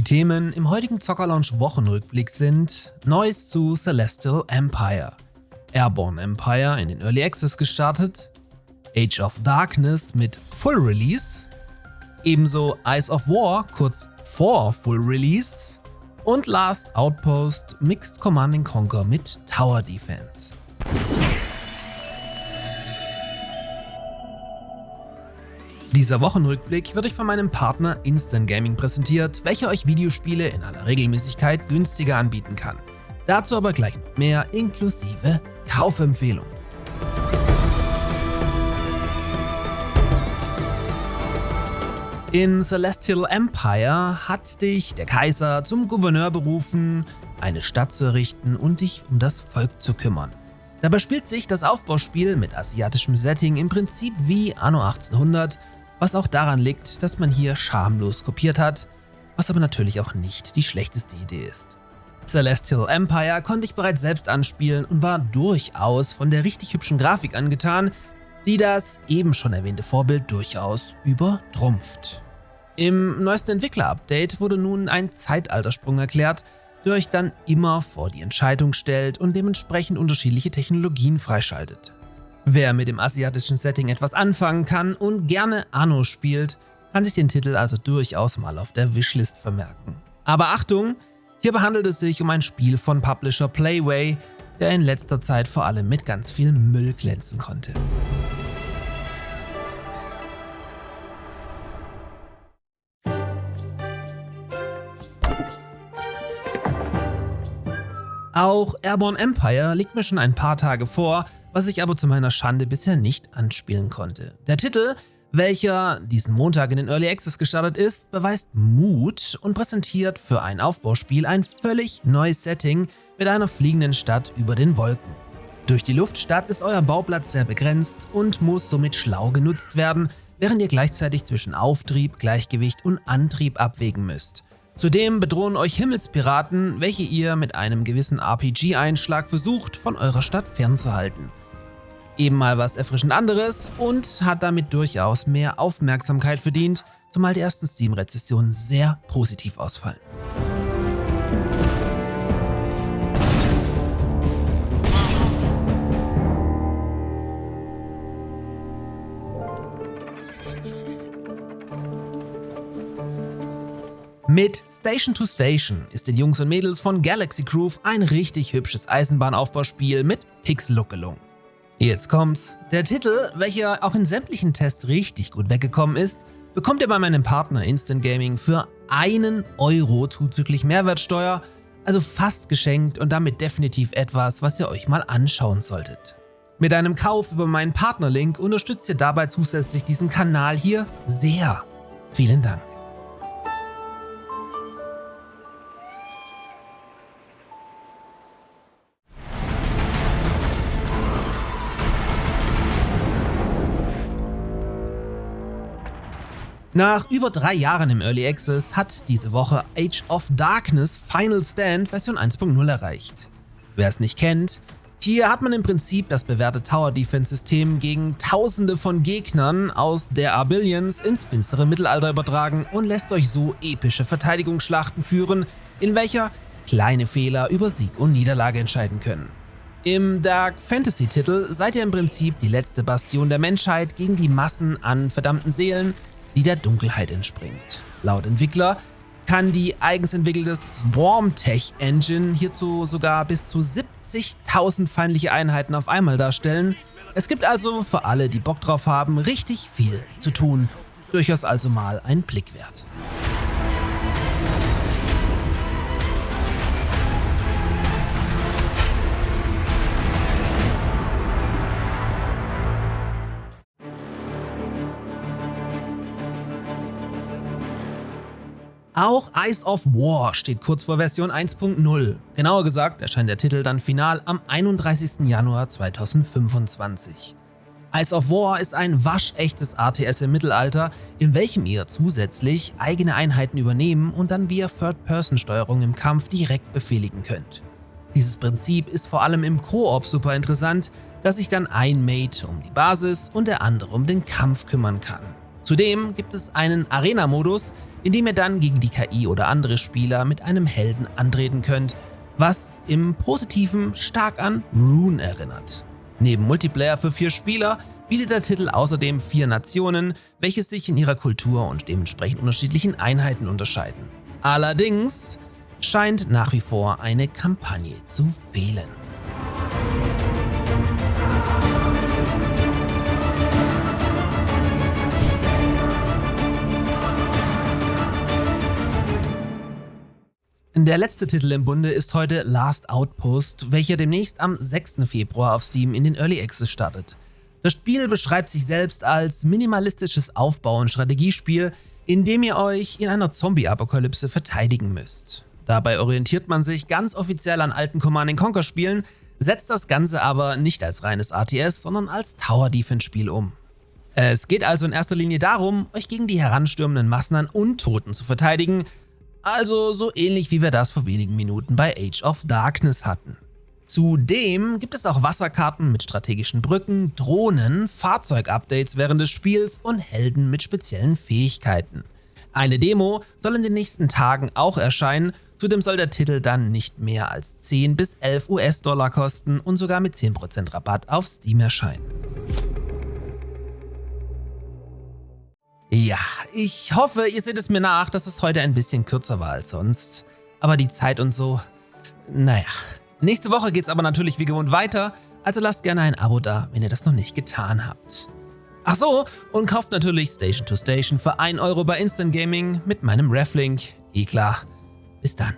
Themen im heutigen Zocker-Lounge Wochenrückblick sind: Neues zu Celestial Empire, Airborne Empire in den Early Access gestartet, Age of Darkness mit Full Release, ebenso Eyes of War kurz vor Full Release und Last Outpost Mixed Command & Conquer mit Tower Defense. Dieser Wochenrückblick wird euch von meinem Partner Instant Gaming präsentiert, welcher euch Videospiele in aller Regelmäßigkeit günstiger anbieten kann. Dazu aber gleich noch mehr, inklusive Kaufempfehlung. In Celestial Empire hat dich der Kaiser zum Gouverneur berufen, eine Stadt zu errichten und dich um das Volk zu kümmern. Dabei spielt sich das Aufbauspiel mit asiatischem Setting im Prinzip wie Anno 1800, was auch daran liegt, dass man hier schamlos kopiert hat, was aber natürlich auch nicht die schlechteste Idee ist. Celestial Empire konnte ich bereits selbst anspielen und war durchaus von der richtig hübschen Grafik angetan, die das eben schon erwähnte Vorbild durchaus übertrumpft. Im neuesten Entwickler-Update wurde nun ein Zeitaltersprung erklärt, der euch dann immer vor die Entscheidung stellt und dementsprechend unterschiedliche Technologien freischaltet. Wer mit dem asiatischen Setting etwas anfangen kann und gerne Anno spielt, kann sich den Titel also durchaus mal auf der Wishlist vermerken. Aber Achtung, hierbei handelt es sich um ein Spiel von Publisher Playway, der in letzter Zeit vor allem mit ganz viel Müll glänzen konnte. Auch Airborne Empire liegt mir schon ein paar Tage vor, was ich aber zu meiner Schande bisher nicht anspielen konnte. Der Titel, welcher diesen Montag in den Early Access gestartet ist, beweist Mut und präsentiert für ein Aufbauspiel ein völlig neues Setting mit einer fliegenden Stadt über den Wolken. Durch die Luftstadt ist euer Bauplatz sehr begrenzt und muss somit schlau genutzt werden, während ihr gleichzeitig zwischen Auftrieb, Gleichgewicht und Antrieb abwägen müsst. Zudem bedrohen euch Himmelspiraten, welche ihr mit einem gewissen RPG-Einschlag versucht, von eurer Stadt fernzuhalten. Eben mal was erfrischend anderes und hat damit durchaus mehr Aufmerksamkeit verdient, zumal die ersten Steam-Rezensionen sehr positiv ausfallen. Mit Station to Station ist den Jungs und Mädels von Galaxy Groove ein richtig hübsches Eisenbahnaufbauspiel mit Pixel-Look gelungen. Jetzt kommt's. Der Titel, welcher auch in sämtlichen Tests richtig gut weggekommen ist, bekommt ihr bei meinem Partner Instant Gaming für 1 Euro zuzüglich Mehrwertsteuer, also fast geschenkt und damit definitiv etwas, was ihr euch mal anschauen solltet. Mit einem Kauf über meinen Partnerlink unterstützt ihr dabei zusätzlich diesen Kanal hier sehr. Vielen Dank. Nach über 3 Jahren im Early Access hat diese Woche Age of Darkness Final Stand Version 1.0 erreicht. Wer es nicht kennt, hier hat man im Prinzip das bewährte Tower Defense System gegen tausende von Gegnern aus der Arbillions ins finstere Mittelalter übertragen und lässt euch so epische Verteidigungsschlachten führen, in welcher kleine Fehler über Sieg und Niederlage entscheiden können. Im Dark Fantasy Titel seid ihr im Prinzip die letzte Bastion der Menschheit gegen die Massen an verdammten Seelen, die der Dunkelheit entspringt. Laut Entwickler kann die eigens entwickelte Swarm-Tech Engine hierzu sogar bis zu 70.000 feindliche Einheiten auf einmal darstellen. Es gibt also für alle, die Bock drauf haben, richtig viel zu tun. Durchaus also mal ein Blick wert. Auch Eyes of War steht kurz vor Version 1.0. Genauer gesagt erscheint der Titel dann final am 31. Januar 2025. Eyes of War ist ein waschechtes RTS im Mittelalter, in welchem ihr zusätzlich eigene Einheiten übernehmen und dann via Third-Person-Steuerung im Kampf direkt befehligen könnt. Dieses Prinzip ist vor allem im Koop super interessant, da sich dann ein Mate um die Basis und der andere um den Kampf kümmern kann. Zudem gibt es einen Arena-Modus, indem ihr dann gegen die KI oder andere Spieler mit einem Helden antreten könnt, was im Positiven stark an Rune erinnert. Neben Multiplayer für 4 Spieler bietet der Titel außerdem 4 Nationen, welche sich in ihrer Kultur und dementsprechend unterschiedlichen Einheiten unterscheiden. Allerdings scheint nach wie vor eine Kampagne zu fehlen. Der letzte Titel im Bunde ist heute Last Outpost, welcher demnächst am 6. Februar auf Steam in den Early Access startet. Das Spiel beschreibt sich selbst als minimalistisches Aufbau- und Strategiespiel, in dem ihr euch in einer Zombie-Apokalypse verteidigen müsst. Dabei orientiert man sich ganz offiziell an alten Command & Conquer Spielen, setzt das Ganze aber nicht als reines RTS, sondern als Tower-Defense-Spiel um. Es geht also in erster Linie darum, euch gegen die heranstürmenden Massen an Untoten zu verteidigen, also so ähnlich wie wir das vor wenigen Minuten bei Age of Darkness hatten. Zudem gibt es auch Wasserkarten mit strategischen Brücken, Drohnen, Fahrzeugupdates während des Spiels und Helden mit speziellen Fähigkeiten. Eine Demo soll in den nächsten Tagen auch erscheinen, zudem soll der Titel dann nicht mehr als 10 bis 11 US-Dollar kosten und sogar mit 10% Rabatt auf Steam erscheinen. Ja, ich hoffe, ihr seht es mir nach, dass es heute ein bisschen kürzer war als sonst. Aber die Zeit und so, naja. Nächste Woche geht's aber natürlich wie gewohnt weiter, also lasst gerne ein Abo da, wenn ihr das noch nicht getan habt. Ach so, und kauft natürlich Station to Station für 1 € bei Instant Gaming mit meinem Reflink. Klar. Bis dann.